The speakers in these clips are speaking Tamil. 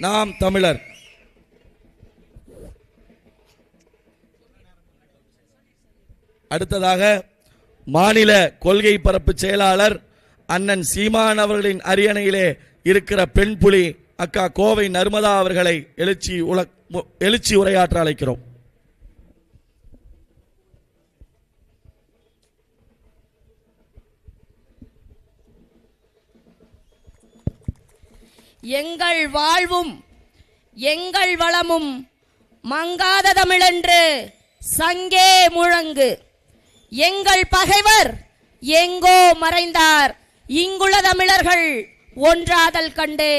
நாம் தமிழர். அடுத்ததாக மாநில கொள்கை பரப்பு செயலாளர் அண்ணன் சீமான் அவர்களின் அரியணையிலே இருக்கிற பெண் புலி அக்கா கோவை நர்மதா அவர்களை எழுச்சி உரையாற்ற அழைக்கிறோம். எங்கள் வாழ்வும் எங்கள் வளமும் மங்காத தமிழென்று சங்கே முழங்கு. எங்கள் பகைவர் எங்கோ மறைந்தார், இங்குள்ள தமிழர்கள் ஒன்றாதல் கண்டு.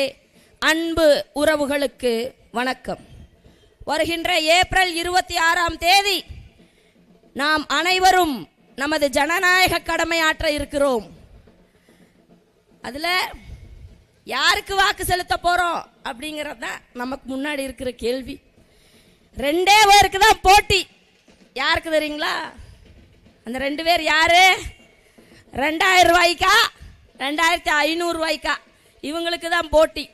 அன்பு உறவுகளுக்கு வணக்கம். வருகின்ற ஏப்ரல் 26ஆம் தேதி நாம் அனைவரும் நமது ஜனநாயக கடமையாற்ற இருக்கிறோம். அதில் யாருக்கு வாக்கு செலுத்த போறோம் அப்படிங்கிறது தான் நமக்கு முன்னாடி இருக்கிற கேள்வி. 2 பேருக்கு தான் போட்டி. யாருக்கு தெரியுங்களா? அந்த 2 பேர் யாரு? 2000 ரூபாய்க்கா 2500 ரூபாய்க்கா? இவங்களுக்கு தான் போட்டி.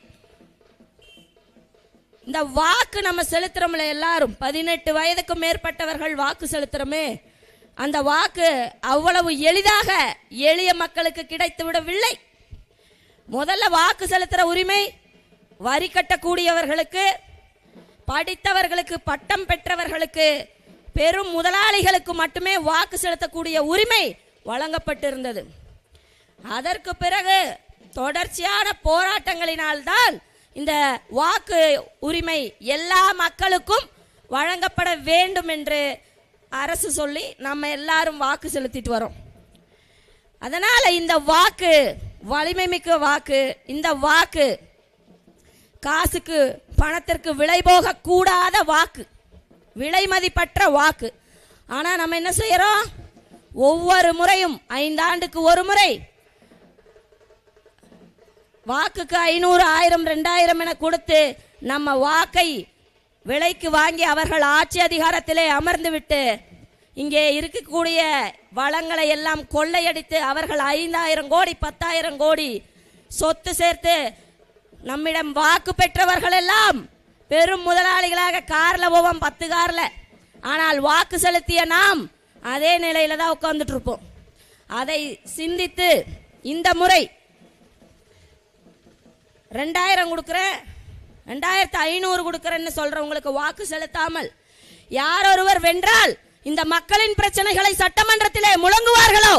இந்த வாக்கு நம்ம செலுத்துறோம்ல, எல்லாரும் 18 வயதுக்கு மேற்பட்டவர்கள் வாக்கு செலுத்துறோமே, அந்த வாக்கு அவ்வளவு எளிதாக எளிய மக்களுக்கு கிடைத்து விடவில்லை. முதல்ல வாக்கு செலுத்துற உரிமை வரி கட்டக்கூடியவர்களுக்கு, படித்தவர்களுக்கு, பட்டம் பெற்றவர்களுக்கு, பெரும் முதலாளிகளுக்கு மட்டுமே வாக்கு செலுத்தக்கூடிய உரிமை வழங்கப்பட்டிருந்தது. அதற்கு பிறகு தொடர்ச்சியான போராட்டங்களினால்தான் இந்த வாக்கு உரிமை எல்லா மக்களுக்கும் வழங்கப்பட வேண்டும் என்று அரசு சொல்லி நம்ம எல்லாரும் வாக்கு செலுத்திட்டு வரோம். அதனால இந்த வாக்கு வலிமை மிக்க வாக்கு. இந்த வாக்கு காசுக்கு பணத்திற்கு விலை போக கூடாத வாக்கு, விலை மதிப்பற்ற வாக்கு. ஆனா நம்ம என்ன செய்யறோம்? ஒவ்வொரு முறையும் 5 ஆண்டுக்கு ஒரு முறை வாக்குக்கு 500, 1000, 2000 என கொடுத்து நம்ம வாக்கை விலைக்கு வாங்கி அவர்கள் ஆட்சி அதிகாரத்திலே அமர்ந்து விட்டு இங்கே இருக்கக்கூடிய வளங்களை எல்லாம் கொள்ளையடித்து அவர்கள் 5000 கோடி 10,000 கோடி சொத்து சேர்த்து நம்மிடம் வாக்கு பெற்றவர்கள் எல்லாம் பெரும் முதலாளிகளாக கார்ல போவோம், 10 கார்ல. ஆனால் வாக்கு செலுத்திய நாம் அதே நிலையில தான் உட்கார்ந்துட்டு இருப்போம். அதை சிந்தித்து இந்த முறை 2000 கொடுக்குறேன், 2500 கொடுக்குறேன்னு சொல்றவங்களுக்கு வாக்கு செலுத்தாமல் யார் ஒருவர் வென்றால் இந்த மக்களின் பிரச்சனைகளை சட்டமன்றத்திலே முழங்குவார்களோ,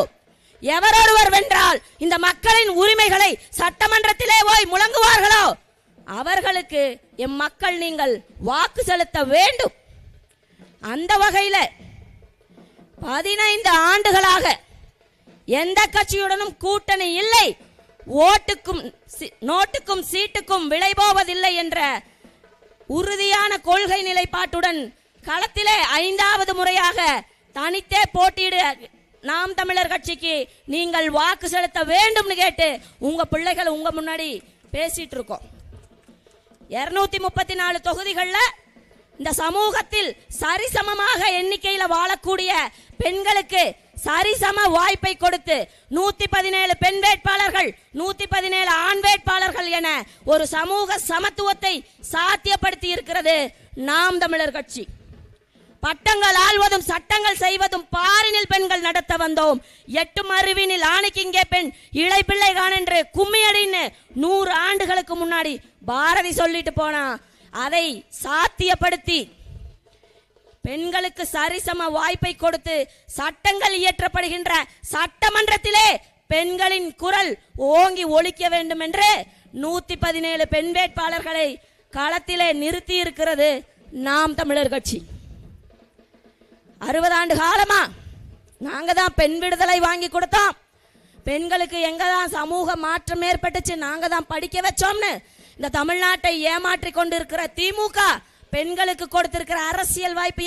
எவரொருவர் வென்றால் இந்த மக்களின் உரிமைகளை சட்டமன்றத்திலே போய் முழங்குவார்களோ அவர்களுக்கு எம் மக்கள் நீங்கள் வாக்கு செலுத்த வேண்டும். அந்த வகையில் 15 ஆண்டுகளாக எந்த கட்சியுடனும் கூட்டணி இல்லை, ஓட்டுக்கும் நோட்டுக்கும் சீட்டுக்கும் விலை போவதில்லை என்ற உறுதியான கொள்கை நிலைப்பாட்டுடன் களத்திலே 5வது முறையாக தனித்தே போட்டியிட நாம் தமிழர் கட்சிக்கு நீங்கள் வாக்கு செலுத்த வேண்டும்னு கேட்டு உங்க பிள்ளைகள் உங்க முன்னாடி பேசிட்டு இருக்கோம். 234 தொகுதிகள்ல இந்த சமூகத்தில் சரிசமமாக எண்ணிக்கையில வாழக்கூடிய பெண்களுக்கு சரிசம வாய்ப்பை கொடுத்து 117 பெண் வேட்பாளர்கள், 117 ஆண் வேட்பாளர்கள் என ஒரு சமூக சமத்துவத்தை சாத்தியப்படுத்தி இருக்கிறது நாம் தமிழர் கட்சி. பட்டங்கள் ஆள்வதும் சட்டங்கள் செய்வதும் பாரினில் பெண்கள் நடத்த வந்தோம். 8 மறுவினில் ஆணைக்கு இங்கே பெண் இளை பிள்ளை காணென்று கும்மியடின்னு 100 ஆண்டுகளுக்கு முன்னாடி பாரதி சொல்லிட்டு போனா அதை சாத்தியப்படுத்தி பெண்களுக்கு சரிசம வாய்ப்பை கொடுத்து சட்டங்கள் இயற்றப்படுகின்ற சட்டமன்றத்திலே பெண்களின் குரல் ஓங்கி ஒலிக்க வேண்டும் என்று 117 பெண் வேட்பாளர்களை களத்திலே நிறுத்தி இருக்கிறது நாம் தமிழர் கட்சி. 60 ஆண்டு காலமா நாங்க தான் பெண் விடுதலை வாங்கி கொடுத்தோம், பெண்களுக்கு எங்க தான் சமூக மாற்றம் ஏற்பட்டுச்சு, நாங்க தான் படிக்க வச்சோம்னு இந்த தமிழ்நாட்டை ஏமாற்றி கொண்டிருக்கிற திமுக பெண்களுக்கு கொடுத்திருக்கிற அரசியல் வாய்ப்பு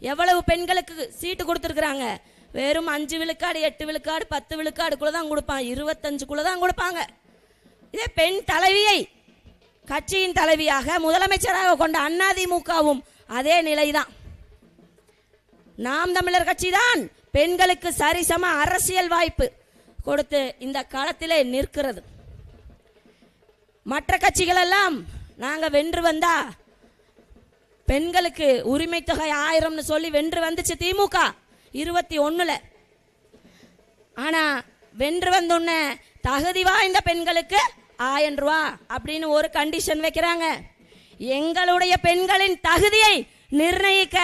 எவ்வளவு பெண்களுக்கு சீட்டு கொடுத்திருக்கிறாங்க? வெறும் 5 விழுக்காடு, 8 விழுக்காடு, 10 விழுக்காடுக்குள்ள தான் கொடுப்பாங்க, 25க்குள்ள தான் கொடுப்பாங்க. இதே பெண் தலைவியை கட்சியின் தலைவியாக முதலமைச்சராக கொண்ட அதிமுகவும் அதே நிலைதான். நாம் தமிழர் கட்சி தான் பெண்களுக்கு சரிசம அரசியல் வாய்ப்பு கொடுத்து இந்த களத்திலே நிற்கிறது. மற்ற கட்சிகள் எல்லாம் நாங்க வென்று வந்தா பெண்களுக்கு உரிமை தொகை 1000 சொல்லி வென்று வந்துச்சு திமுக 21ல. ஆனா வென்று வந்தோன்ன தகுதி வாய்ந்த பெண்களுக்கு 1000 ரூபாய் அப்படின்னு ஒரு கண்டிஷன் வைக்கிறாங்க. எங்களுடைய பெண்களின் தகுதியை நிர்ணயிக்க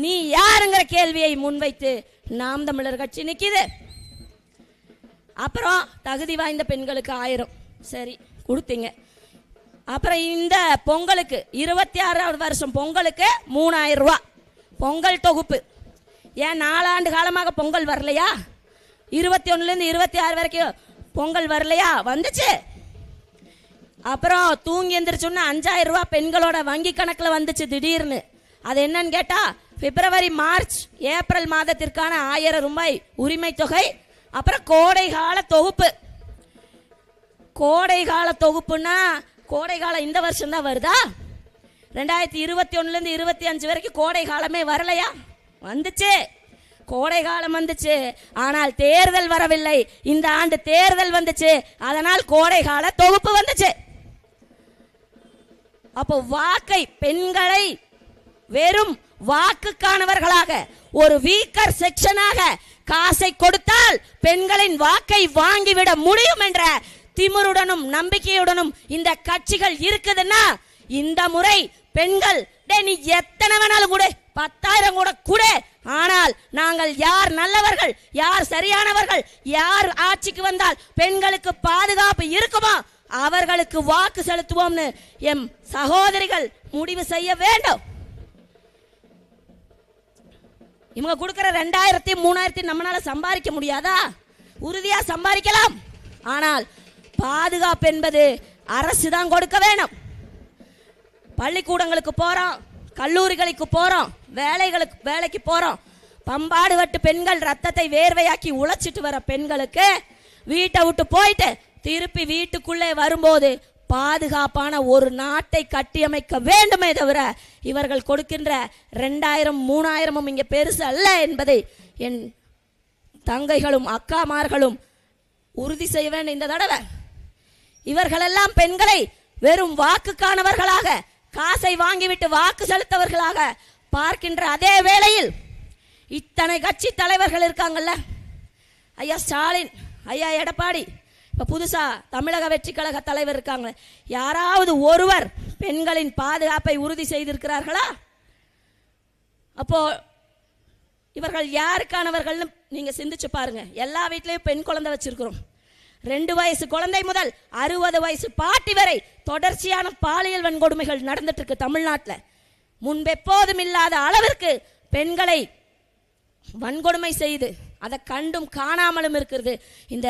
நீ யாருங்கிற கேள்வியை முன்வைத்து நாம் தமிழர் கட்சி நிக்குது. அப்புறம் தகுதி வாய்ந்த பெண்களுக்கு 1000 சரி கொடுத்தீங்க. அப்புறம் இந்த பொங்கலுக்கு 26வது வருஷம் பொங்கலுக்கு 3000 ரூபாய் பொங்கல் தொகுப்பு. ஏன் 4 ஆண்டு காலமாக பொங்கல் வரலையா? 21லேருந்து 26 வரைக்கும் பொங்கல் வரலையா? வந்துச்சு. அப்புறம் தூங்கி எந்திரிச்சோன்னா 5000 ரூபாய் பெண்களோட வங்கி கணக்கில் வந்துச்சு திடீர்னு. அது என்னன்னு கேட்டா பிப்ரவரி மார்ச் ஏப்ரல் மாதத்திற்கான 1000 ரூபாய் உரிமை தொகை. அப்புறம் கோடை கால தொகுப்பு. கோடை கால தொகுப்புன்னா கோடை காலம் இந்த வருஷம் தான் வருதா? 2021லேருந்து 25 வரைக்கும் கோடை காலமே வரலையா? வந்துச்சு, கோடை காலம் வந்துச்சு. ஆனால் தேர்தல் வரவில்லை. இந்த ஆண்டு தேர்தல் வந்துச்சு, அதனால் கோடை கால தொகுப்பு வந்துச்சு. அப்போ வாக்கை பெண்களை வெறும் வாக்குக்கானவர்களாக ஒரு வீக்கர் செக்ஷனாக காசை கொடுத்தால் பெண்களின் வாக்கை வாங்கிவிட முடியும் என்ற திமிருடனும் நம்பிக்கையுடனும் இந்த கட்சிகள் இருக்குதுன்னா இந்த முறை பெண்கள் நீ எத்தனை வேணாலும் கூட 10,000 கூட கூட, ஆனால் நாங்கள் யார் நல்லவர்கள், யார் சரியானவர்கள், யார் ஆட்சிக்கு வந்தால் பெண்களுக்கு பாதுகாப்பு இருக்குமோ அவர்களுக்கு வாக்கு செலுத்துவோம்னு எம் சகோதரிகள் முடிவு செய்ய வேண்டும். இவங்க கொடுக்கிற 2000 3000 நம்மளால சம்பாதிக்க முடியாதா? உறுதியா சம்பாதிக்கலாம். ஆனால் பாதுகாப்பு என்பது அரசு தான் கொடுக்க வேணும். பள்ளிக்கூடங்களுக்கு போறோம், கல்லூரிகளுக்கு போறோம், வேலைக்கு போறோம். பம்பாடுபட்டு பெண்கள் ரத்தத்தை வேர்வையாக்கி உழைச்சிட்டு வர பெண்களுக்கு வீட்டை விட்டு போயிட்டு திருப்பி வீட்டுக்குள்ளே வரும்போது பாதுகாப்பான ஒரு நாட்டை கட்டியமைக்க வேண்டுமே தவிர இவர்கள் கொடுக்கின்ற 2000 3000 இங்க பெருசு அல்ல என்பதை என் தங்கைகளும் அக்காமார்களும் உறுதி செய்ய வேண்டும். இந்த தடவை இவர்களெல்லாம் பெண்களை வெறும் வாக்குக்கானவர்களாக காசை வாங்கிவிட்டு வாக்கு செலுத்தவர்களாக பார்க்கின்ற அதே வேளையில் இத்தனை கட்சி தலைவர்கள் இருக்காங்கல்ல, ஐயா ஸ்டாலின், ஐயா எடப்பாடி, இப்ப புதுசா தமிழக வெற்றி கழக தலைவர் இருக்காங்க, யாராவது ஒருவர் பெண்களின் பாதுகாப்பை உறுதி செய்திருக்கிறார்களா? அப்போ இவர்கள் யாருக்கானவர்கள்னு நீங்க சிந்திச்சு பாருங்க. எல்லா வீட்லயும் பெண் குழந்தை வச்சிருக்கிறோம். 2 வயசு குழந்தை முதல் 60 வயசு பாட்டி வரை தொடர்ச்சியான பாலியல் வன்கொடுமைகள் நடந்துட்டு இருக்கு தமிழ்நாட்டில். முன்பெப்போதும் இல்லாத அளவிற்கு பெண்களை வன்கொடுமை செய்து அதை கண்டும் காணாமலும் இருக்கிறது இந்த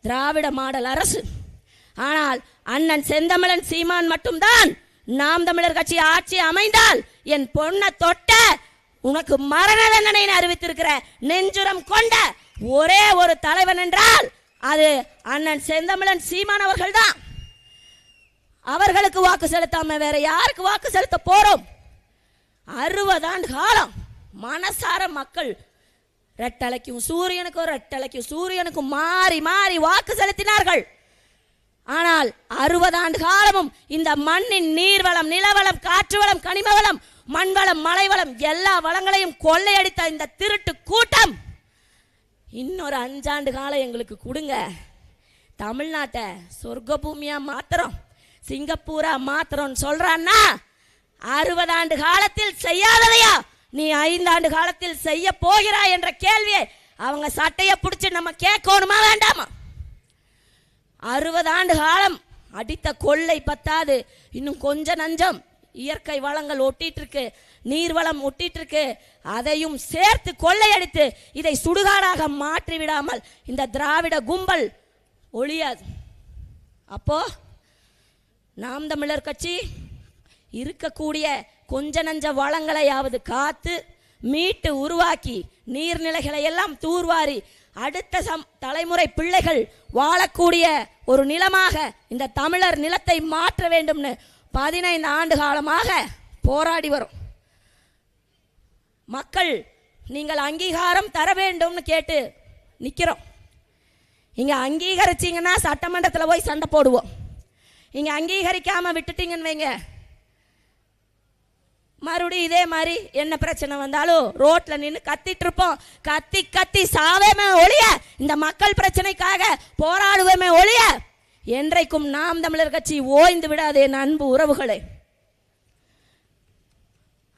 திராவிட மாடல் அரசு. ஆனால் அண்ணன் செந்தமிழன் சீமான் மட்டும்தான் நாம் தமிழர் கட்சி ஆட்சி அமைந்தால் என் பொண்ணை தொட்ட உனக்கு மரண தண்டனை அறிவித்திருக்கிற நெஞ்சுரம் கொண்ட ஒரே ஒரு தலைவன் என்றால் அது அண்ணன் செந்தமிழன் சீமான் அவர்கள் தான். அவர்களுக்கு வாக்கு செலுத்தாம வேற யாருக்கு வாக்கு செலுத்த போறோம்? 60 ஆண்டு காலம் மனசார மக்கள் ரெட்டலைக்கும் சூரியனுக்கும் மாறி மாறி வாக்கு செலுத்தினார்கள். ஆனால் 60 ஆண்டு காலமும் இந்த மண்ணின் நீர்வளம், நிலவளம், காற்று வளம், கனிம வளம், மண்வளம், மலைவளம் எல்லா வளங்களையும் கொள்ளையடித்த இந்த திருட்டு கூட்டம் இன்னொரு 5 ஆண்டு காலம் எங்களுக்கு கொடுங்க, தமிழ்நாட்டை சொர்க்க பூமியா மாத்திரம், சிங்கப்பூரா மாத்திரம் சொல்றான்னா 60 ஆண்டு காலத்தில் செய்யாததையா நீ 5 ஆண்டு காலத்தில் செய்ய போகிறாய் என்ற கேள்வியை அவங்க சட்டையை பிடிச்சு நம்ம கேட்கணுமா வேண்டாமா? 60 ஆண்டு காலம் அடித்த கொள்ளை பத்தாது, இன்னும் கொஞ்ச நஞ்சம் இயற்கை வளங்கள் ஒட்டிட்டு இருக்கு, நீர்வளம் ஒட்டிட்டு இருக்கு, அதையும் சேர்த்து கொள்ளையடித்து இதை சுடுகாடாக மாற்றி விடாமல் இந்த திராவிட கும்பல் ஒழியாது. அப்போ நாம் தமிழர் கட்சி இருக்கக்கூடிய கொஞ்ச நஞ்ச வளங்களையாவது காத்து மீட்டு உருவாக்கி நீர்நிலைகளை எல்லாம் தூர்வாரி அடுத்த தலைமுறை பிள்ளைகள் வாழக்கூடிய ஒரு நிலமாக இந்த தமிழர் நிலத்தை மாற்ற வேண்டும்னு 15 ஆண்டு காலமாக போராடி வரும். மக்கள் நீங்கள் அங்கீகாரம் தர வேண்டும்னு கேட்டு நிற்கிறோம். இங்க அங்கீகரிச்சிங்கன்னா சட்டமன்றத்தில் போய் சண்டை போடுவோம். இங்க அங்கீகரிக்காம விட்டுட்டீங்கன்னு வைங்க, மறுபடியும் இதே மாதிரி என்ன பிரச்சனை வந்தாலும் ரோட்ல நின்று கத்திட்டு இருப்போம். கத்தி கத்தி சாவேமே ஒழிய இந்த மக்கள் பிரச்சனைக்காக போராடுவோமே ஒழிய என்றைக்கும் நாம் தமிழர் கட்சி ஓய்ந்து விடாதே அன்பு உறவுகளே.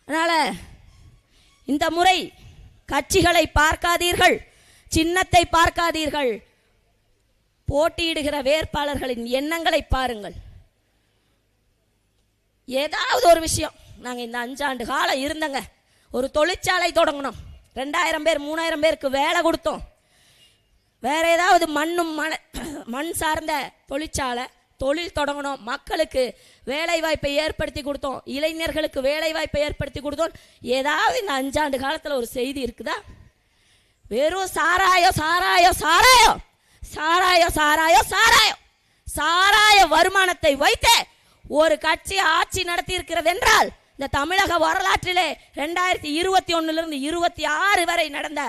அதனால இந்த முறை கட்சிகளை பார்க்காதீர்கள், சின்னத்தை பார்க்காதீர்கள், போட்டியிடுகிற வேட்பாளர்களின் எண்ணங்களை பாருங்கள். ஏதாவது ஒரு விஷயம், நாங்கள் இந்த 5 ஆண்டு காலம் இருந்தங்க, ஒரு தொழிற்சாலை தொடங்கணும், 2000 பேர் 3000 பேருக்கு வேலை கொடுத்தோம். வேற ஏதாவது மண் சார்ந்த தொழிற்சாலை தொழில் தொடங்கணும், மக்களுக்கு வேலை வாய்ப்பை ஏற்படுத்தி கொடுத்தோம், இளைஞர்களுக்கு வேலை வாய்ப்பை ஏற்படுத்தி கொடுத்தோம். ஏதாவது இந்த 5 ஆண்டு காலத்தில் ஒரு செய்தி இருக்குதா? வெறும் சாராயம் சாராயம் சாராயம் சாராயம் சாராயம் சாராயம் சாராய வருமானத்தை வைத்து ஒரு கட்சி ஆட்சி நடத்தி இருக்கிறது என்றால் இந்த தமிழக வரலாற்றிலே 2021 26 வரை நடந்த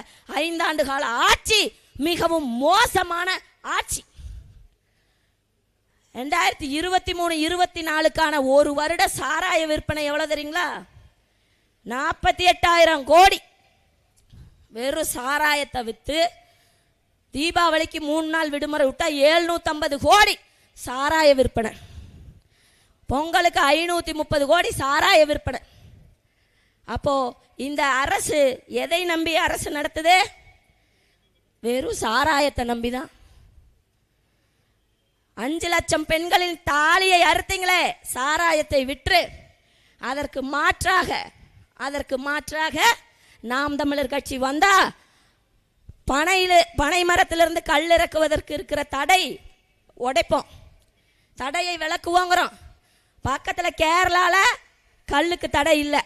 5 ஆண்டு கால ஆட்சி மிகவும் மோசமான ஆட்சி. 2023-24க்கான ஒரு வருட சாராய விற்பனை எவ்வளவு தெரியுங்களா? 48,000 கோடி. வெறும் சாராயத்தை வித்து தீபாவளிக்கு 3 நாள் விடுமுறை விட்டா 750 கோடி சாராய விற்பனை. பொங்கலுக்கு 530 கோடி சாராய விற்பனை. அப்போ இந்த அரசு எதை நம்பி அரசு நடத்துது? வெறும் சாராயத்தை நம்பிதான். 5 லட்சம் பெண்களின் தாலியை அறுத்தீங்களே சாராயத்தை விற்று. அதற்கு மாற்றாக நாம் தமிழர் கட்சி வந்தா பனை மரத்திலிருந்து கல் இறக்குவதற்கு இருக்கிற தடை உடைப்போம், தடையை விளக்குவோங்கிறோம். பக்கத்தில் கேரளால கல்லுக்கு தடை இல்லை,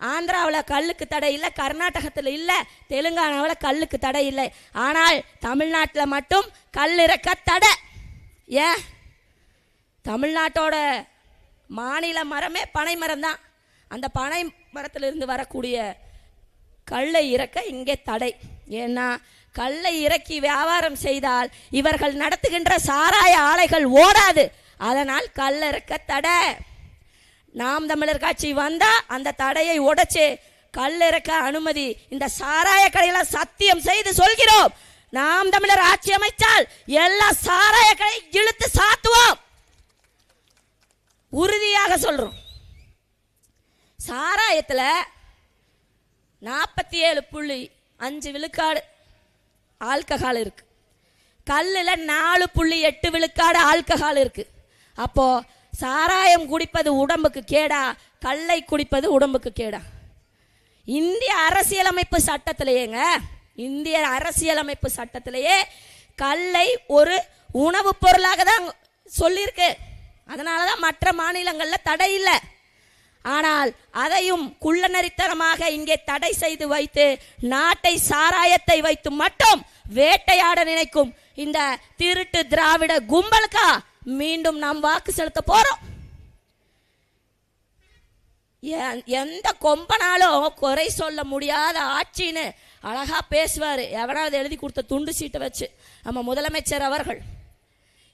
ஆந்திராவில் கல்லுக்கு தடை இல்லை, கர்நாடகத்தில் இல்லை, தெலுங்கானாவில் கல்லுக்கு தடை இல்லை. ஆனால் தமிழ்நாட்டில் மட்டும் கல் இறக்க தடை. ஏன்? தமிழ்நாட்டோட மாநில மரமே பனை மரம் தான். அந்த பனை மரத்திலிருந்து வரக்கூடிய கல்லை இறக்க இங்கே தடை. ஏன்னா கல்லை இறக்கி வியாபாரம் செய்தால் இவர்கள் நடத்துகின்ற சாராய ஆலைகள் ஓடாது. அதனால் கல் இறக்க தடை. நாம் தமிழர் கட்சி வந்தா அந்த தடையை உடைச்சு கல் இறக்க அனுமதி. இந்த சாராய கடையில சத்தியம் செய்து சொல்கிறோம், நாம் தமிழர் ஆட்சி அமைச்சால் எல்லா சாராய கடை இழுத்து சாத்துவோம். உறுதியாக சொல்றோம். சாராயத்துல 47.5 விழுக்காடு ஆல்கஹால் இருக்கு, கல்லுல 4.8 விழுக்காடு ஆல்கஹால் இருக்கு. அப்போ சாராயம் குடிப்பது உடம்புக்கு கேடா, கல்லை குடிப்பது உடம்புக்கு கேடா? இந்திய அரசியலமைப்பு சட்டத்திலேயே கல்லை ஒரு உணவுப் பொருளாக தான் சொல்லியிருக்கு. அதனாலதான் மற்ற மாநிலங்களில் தடை இல்லை. ஆனால் அதையும் குள்ளநரித்தனமாக இங்கே தடை செய்து வைத்து நாட்டை சாராயத்தை வைத்து மட்டும் வேட்டையாட நினைக்கும் இந்த திருட்டு திராவிட கும்பலுக்கா மீண்டும் நாம் வாக்கு செலுத்த போறோம். எந்த கொம்பனாலும் குறை சொல்ல முடியாத ஆட்சின்னு அழகா பேசுவாரு. எவனாவது எழுதி கொடுத்த துண்டு சீட்டை வச்சு நம்ம முதலமைச்சர் அவர்கள்.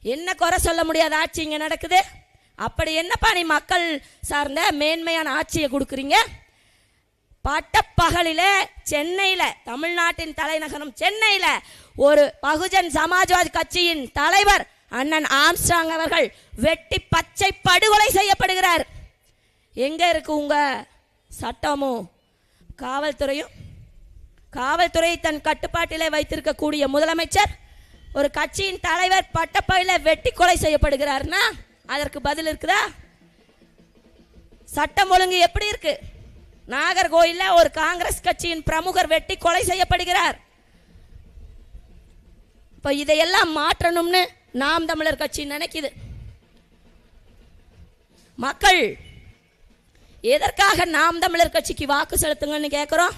என்ன குறை சொல்ல முடியாத ஆட்சி இங்க நடக்குது? அப்படி என்னப்பா நீ மக்கள் சார்ந்த மேன்மையான ஆட்சியை கொடுக்குறீங்க? பட்டப்பகலிலே சென்னையில, தமிழ்நாட்டின் தலைநகரம் சென்னையில ஒரு பகுஜன் சமாஜ்வாதி கட்சியின் தலைவர் அண்ணன் ஆம்ஸ்ட்ராங் அவர்கள் வெட்டி பச்சை படுகொலை செய்யப்படுகிறார். எங்க இருக்கு உங்க சட்டமும் காவல்துறையும்? காவல்துறை தன் கட்டுப்பாட்டிலே வைத்திருக்கக்கூடிய முதலமைச்சர் ஒரு கட்சியின் தலைவர் பட்டப்பகலில வெட்டி கொலை செய்யப்படுகிறார்னா அதற்கு பதில் இருக்குதா? சட்டம் ஒழுங்கு எப்படி இருக்கு? நாகர்கோயில்ல ஒரு காங்கிரஸ் கட்சியின் பிரமுகர் வெட்டி கொலை செய்யப்படுகிறார். இப்ப இதையெல்லாம் மாற்றணும்னு நாம் தமிழர் கட்சி நினைக்குது. மக்கள் எதற்காக நாம் தமிழர் கட்சிக்கு வாக்கு செலுத்துங்கன்னு கேட்கிறோம்.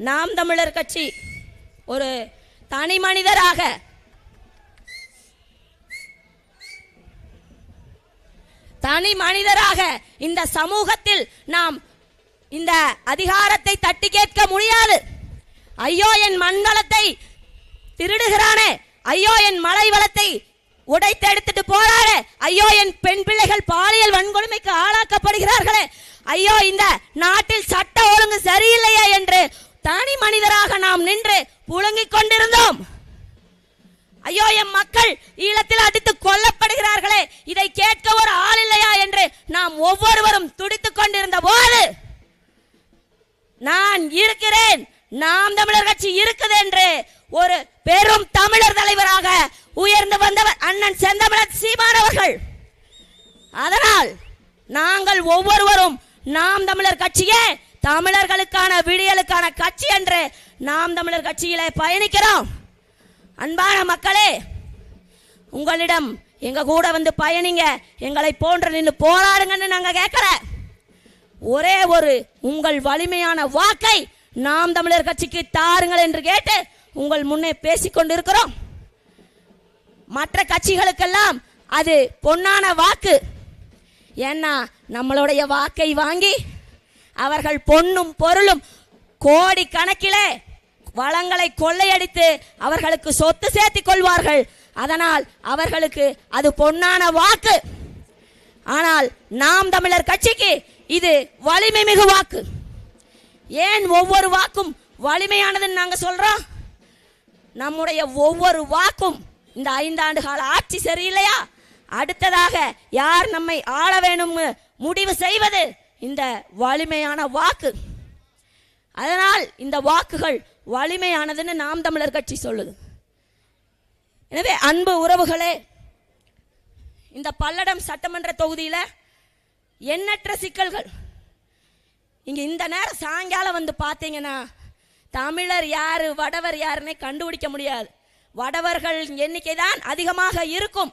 நாம் தமிழர் கட்சி ஒரு தனி மனிதராக இந்த சமூகத்தில் நாம் இந்த அதிகாரத்தை தட்டி கேட்க முடியாது. ஐயோ என் மண் வளத்தை திருடுகிறானே, ஐயோ என் மலை வளத்தை உடைத்து எடுத்துட்டு போறாரு. ஐயோ, என் பெண் பிள்ளைகள் பாலியல் வன்கொடுமைக்கு ஆளாக்கப்படுகிறார்களே, ஐயோ இந்த நாட்டில் சட்ட ஒழுங்கு சரியில்லையா என்று தனி மனிதராக நாம் நின்று புழுங்கிக் கொண்டிருந்தோம். ஐயோ, என் மக்கள் ஈழத்தில் அடித்து கொல்லப்படுகிறார்களே, இதை கேட்க ஒரு ஆள் இல்லையா என்று நாம் ஒவ்வொருவரும் துடித்துக் கொண்டிருந்த போது நான் இருக்கிறேன், நாம் தமிழர் கட்சி இருக்குது என்று ஒரு பெரும் தமிழர் தலைவராக உயர்ந்து வந்தவர் அண்ணன் செந்தமிழன் சீமான் அவர்கள். அதனால் நாங்கள் ஒவ்வொருவரும் நாம் தமிழர் கட்சியே தமிழர்களுக்கான விடியலுக்கான கட்சி என்று நாம் தமிழர் கட்சியிலே பயணிக்கிறோம். அன்பான மக்களே, உங்களிடம் எங்க கூட வந்து பயணிங்க, எங்களை போன்ற நின்று போராடுங்கன்னு நாங்க கேட்கல. ஒரே ஒரு உங்கள் வலிமையான வாக்கை நாம் தமிழர் கட்சிக்கு தாருங்கள் என்று கேட்டு உங்கள் முன்னே பேசிக் கொண்டிருக்கிறோம். மற்ற கட்சிகளுக்கெல்லாம் அது பொன்னான வாக்கு. ஏன்னா நம்மளுடைய வாக்கை வாங்கி அவர்கள் பொன்னும் பொருளும் கோடி கணக்கிலே வளங்களை கொள்ளையடித்து அவர்களுக்கு சொத்து சேர்த்திக் கொள்வார்கள். அதனால் அவர்களுக்கு அது பொன்னான வாக்கு. ஆனால் நாம் தமிழர் கட்சிக்கு இது வலிமை மிகு வாக்கு. ஏன் ஒவ்வொரு வாக்கும் வலிமையானதுன்னு நாங்க சொல்றோம்? நம்முடைய ஒவ்வொரு வாக்கும் இந்த 5 ஆண்டு கால ஆட்சி சரியில்லையா, அடுத்ததாக யார் நம்மை ஆள வேணும் முடிவு செய்வது இந்த வலிமையான வாக்கு. அதனால் இந்த வாக்குகள் வலிமையானதுன்னு நாம் தமிழர் கட்சி சொல்லுது. எனவே அன்பு உறவுகளே, இந்த பல்லடம் சட்டமன்ற தொகுதியில எண்ணற்ற சிக்கல்கள். இங்க இந்த நேரம் சாயங்காலம் வந்து பார்த்தீங்கன்னா தமிழர் யாரு வடவர் யாருன்னே கண்டுபிடிக்க முடியாது. வடவர்கள் எண்ணிக்கை தான் அதிகமாக இருக்கும்.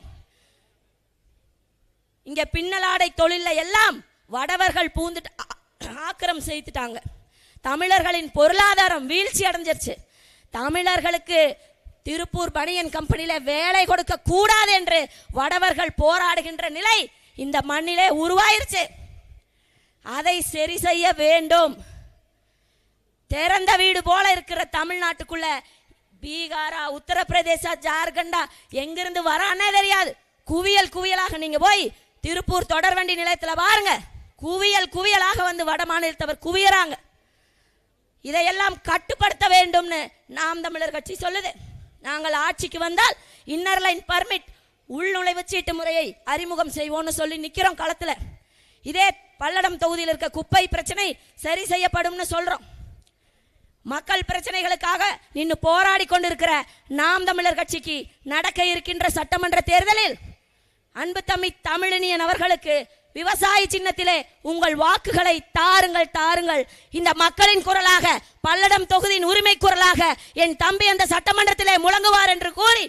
இங்க பின்னலாடை தொழில எல்லாம் வடவர்கள் பூந்துட்டு ஆக்கிரம் செய்துட்டாங்க. தமிழர்களின் பொருளாதாரம் வீழ்ச்சி அடைஞ்சிருச்சு. தமிழர்களுக்கு திருப்பூர் பனியன் கம்பெனியில வேலை கொடுக்க கூடாது என்று வடவர்கள் போராடுகின்ற நிலை இந்த மண்ணிலே உருவாயிருச்சு. அதை சரி செய்ய வேண்டும். திறந்த வீடு போல இருக்கிற தமிழ்நாட்டுக்குள்ள பீகாரா, உத்தரப்பிரதேசா, ஜார்க்கண்டா எங்கிருந்து வரானே தெரியாது. குவியல் குவியலாக நீங்க போய் திருப்பூர் தொடர்வண்டி நிலையத்தில் பாருங்க, குவியல் குவியலாக வந்து வட மாநிலத்தவர் குவியறாங்க. இதையெல்லாம் கட்டுப்படுத்த வேண்டும்னு நாம் தமிழர் கட்சி சொல்லுது. நாங்கள் ஆட்சிக்கு வந்தால் இன்னர் லைன் பர்மிட், உள்நுழைவு சீட்டு முறையை அறிமுகம் செய்வோம்னு சொல்லி நிக்கிறோம் களத்துல. இதே பல்லடம் தொகுதியில் இருக்க குப்பை பிரச்சனை சரி செய்யப்படும்னு சொல்றோம். மக்கள் பிரச்சனைகளுக்காக நின்று போராடி கொண்டிருக்கிற நாம் தமிழர் கட்சிக்கு நடக்க இருக்கின்ற சட்டமன்ற தேர்தலில் அன்பு தம்பி தமிழினியன் அவர்களுக்கு விவசாய சின்னத்திலே உங்கள் வாக்குகளை தாருங்கள், தாருங்கள். இந்த மக்களின் குரலாக, பல்லடம் தொகுதியின் உரிமை குரலாக என் தம்பி அந்த சட்டமன்றத்திலே முழங்குவார் என்று கூறி,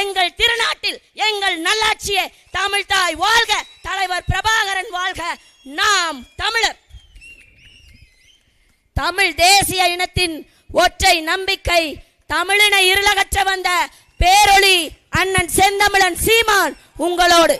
எங்கள் திருநாட்டில் எங்கள் நல்லாட்சியே, தமிழ் தாய் வாழ்க, தலைவர் பிரபாகரன் வாழ்க, நாம் தமிழர். தமிழ் தேசிய இனத்தின் ஒற்றை நம்பிக்கை, தமிழினை இருளகற்ற வந்த பேரொளி அண்ணன் செந்தமிழன் சீமான் உங்களோடு